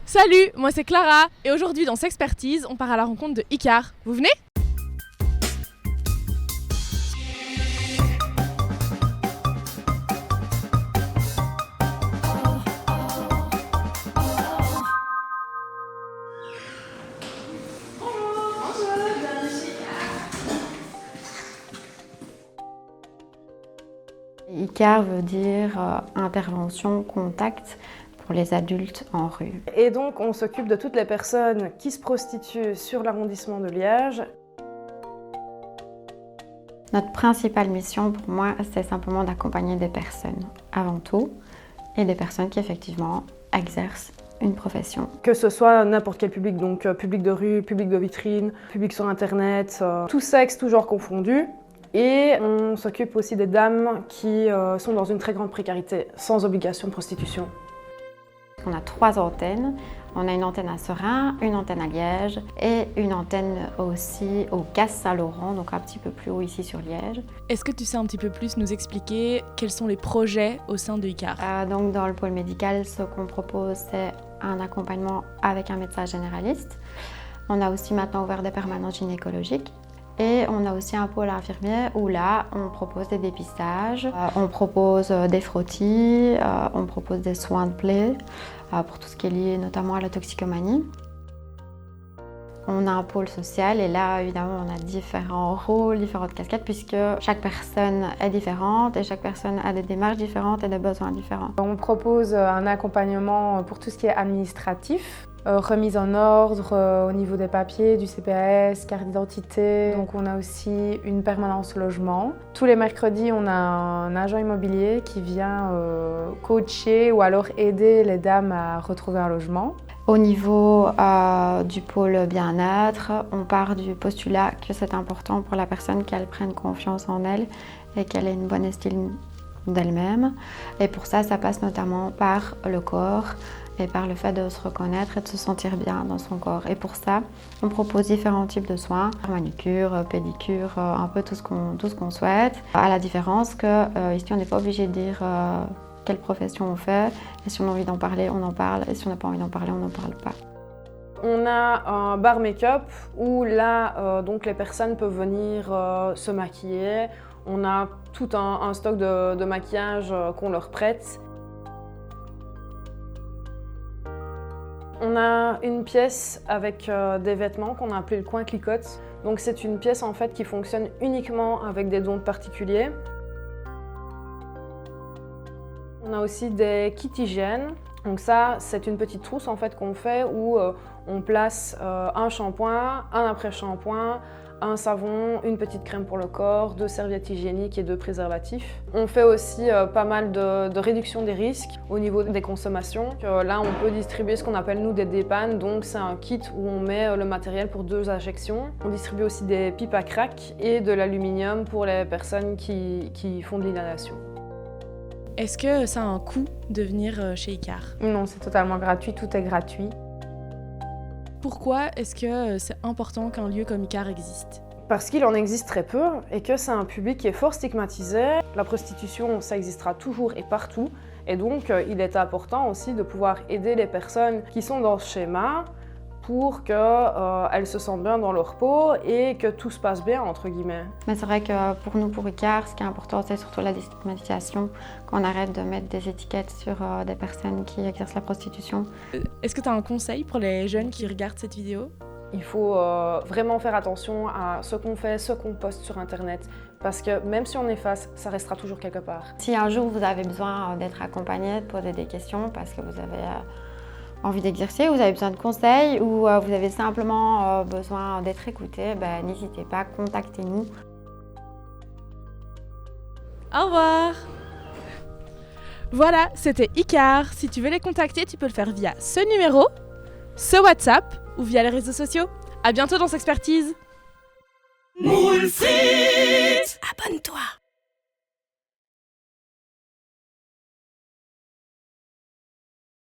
Salut, moi c'est Clara et aujourd'hui dans Sexpertise, on part à la rencontre de Icar. Vous venez ? Icar veut dire intervention, contact pour les adultes en rue. Et donc on s'occupe de toutes les personnes qui se prostituent sur l'arrondissement de Liège. Notre principale mission pour moi, c'est simplement d'accompagner des personnes avant tout et des personnes qui effectivement exercent une profession. Que ce soit n'importe quel public, donc public de rue, public de vitrine, public sur internet, tout sexe, tout genre confondu. Et on s'occupe aussi des dames qui sont dans une très grande précarité, sans obligation de prostitution. On a 3 antennes. On a une antenne à Seraing, une antenne à Liège et une antenne aussi au Casse-Saint-Laurent, donc un petit peu plus haut ici sur Liège. Est-ce que tu sais un petit peu plus nous expliquer quels sont les projets au sein de Icar ? Donc dans le pôle médical, ce qu'on propose, c'est un accompagnement avec un médecin généraliste. On a aussi maintenant ouvert des permanences gynécologiques. Et on a aussi un pôle infirmier où là, on propose des dépistages, on propose des frottis, on propose des soins de plaies pour tout ce qui est lié notamment à la toxicomanie. On a un pôle social et là, évidemment, on a différents rôles, différentes casquettes puisque chaque personne est différente et chaque personne a des démarches différentes et des besoins différents. On propose un accompagnement pour tout ce qui est administratif. Remise en ordre au niveau des papiers, du CPAS, carte d'identité. Donc on a aussi une permanence logement. Tous les mercredis, on a un agent immobilier qui vient coacher ou alors aider les dames à retrouver un logement. Au niveau du pôle bien-être, on part du postulat que c'est important pour la personne qu'elle prenne confiance en elle et qu'elle ait une bonne estime d'elle-même. Et pour ça, ça passe notamment par le corps et par le fait de se reconnaître et de se sentir bien dans son corps. Et pour ça, on propose différents types de soins, manucure, pédicure, un peu tout ce qu'on souhaite. À la différence que ici, on n'est pas obligé de dire quelle profession on fait. Et si on a envie d'en parler, on en parle. Et si on n'a pas envie d'en parler, on n'en parle pas. On a un bar make-up où là, donc les personnes peuvent venir se maquiller. On a tout un stock de maquillage qu'on leur prête. On a une pièce avec des vêtements qu'on a appelé le coin clicote. Donc c'est une pièce en fait qui fonctionne uniquement avec des dons particuliers. On a aussi des kits hygiène. Donc ça, c'est une petite trousse en fait qu'on fait où on place un shampoing, un après-shampoing, un savon, une petite crème pour le corps, 2 serviettes hygiéniques et 2 préservatifs. On fait aussi pas mal de réduction des risques au niveau des consommations. Là, on peut distribuer ce qu'on appelle nous des dépannes, donc c'est un kit où on met le matériel pour 2 injections. On distribue aussi des pipes à crack et de l'aluminium pour les personnes qui font de l'inhalation. Est-ce que ça a un coût de venir chez Icar ? Non, c'est totalement gratuit, tout est gratuit. Pourquoi est-ce que c'est important qu'un lieu comme Icar existe ? Parce qu'il en existe très peu et que c'est un public qui est fort stigmatisé. La prostitution, ça existera toujours et partout. Et donc, il est important aussi de pouvoir aider les personnes qui sont dans ce schéma pour qu'elles se sentent bien dans leur peau et que tout se passe bien, entre guillemets. Mais c'est vrai que pour nous, pour Icar, ce qui est important, c'est surtout la déstigmatisation, qu'on arrête de mettre des étiquettes sur des personnes qui exercent la prostitution. Est-ce que tu as un conseil pour les jeunes qui regardent cette vidéo ? Il faut vraiment faire attention à ce qu'on fait, ce qu'on poste sur Internet, parce que même si on efface, ça restera toujours quelque part. Si un jour vous avez besoin d'être accompagné, de poser des questions parce que vous avez envie d'exercer, vous avez besoin de conseils ou vous avez simplement besoin d'être écouté, n'hésitez pas, contactez-nous. Au revoir. Voilà, c'était Icar. Si tu veux les contacter, tu peux le faire via ce numéro, ce WhatsApp ou via les réseaux sociaux. À bientôt dans Sexpertise. Moule Frite. Abonne-toi.